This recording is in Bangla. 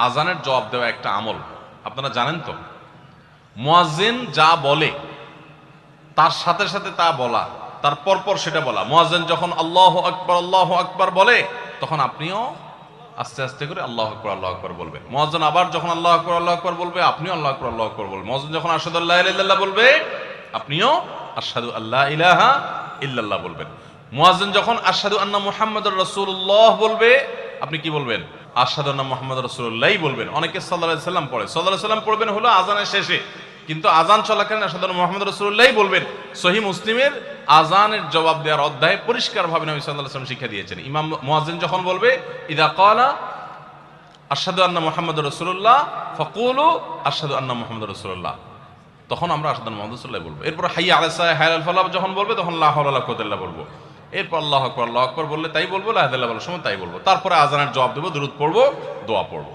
আজানের জবাব দেওয়া একটা আমল, আপনারা জানেন তো। মুয়াজ্জিন যা বলে তার সাথে সাথে তা বলা, তার পরপর সেটা বলা। মুয়াজ্জিন যখন আল্লাহু আকবার বলে, তখন আপনিও আস্তে আস্তে করে আল্লাহু আকবার বলবেন। মুয়াজ্জিন আবার যখন আল্লাহু আকবার বলবে, আপনিও আল্লাহু আকবার বলবেন। মুয়াজ্জিন যখন আশহাদু আল্লা ইলাহা ইল্লাল্লাহ বলবে, আপনিও আশহাদু আল্লা ইলাহা ইল্লাল্লাহ বলবেন। মুয়াজ্জিন যখন আশহাদু আন্না মুহাম্মাদুর রাসূলুল্লাহ বলবে, আপনি কি বলবেন? আশহাদু আন্না মুহাম্মাদুর রাসূলুল্লাহই বলবেন। অনেকে সাল্লাল্লাহু আলাইহি সাল্লাম পড়ে, সাল্লাল্লাহু আলাইহি সাল্লাম পড়বেন হলো আযানের শেষে, কিন্তু আযান চলাকালীন আশহাদু আন্না মুহাম্মাদুর রাসূলুল্লাহই বলবেন। সহিহ মুসলিমের আযানের জবাব দেওয়ার অধ্যায়ে পরিষ্কারভাবে নবী সাল্লাল্লাহু আলাইহি ওয়াসাল্লাম শিক্ষা দিয়েছেন। ইমাম মুয়াজ্জিন যখন বলবে, ইযা ক্বালা আশহাদু আন্না মুহাম্মাদুর রাসূলুল্লাহ ফাকুলু আশহাদু আন্না মুহাম্মাদুর রাসূলুল্লাহ, তখন আমরা আশহাদু আন্না মুহাম্মাদুর রাসূলুল্লাহ বলবো। এরপর হাইয়া আলাস সালাহ হাইয়া আল ফালাহ যখন বলবে, তখন লা হাওলা ওয়ালা কুওয়াতা ইল্লা বলবো। এরপর আল্লাহু আকবার বললে তাই বলবো, লা ইলাহা ইল্লাল্লাহ বলার সময় তাই বলবো। তারপরে আযানের জবাব দেবো, দুরূদ পড়বো, দোয়া পড়বো।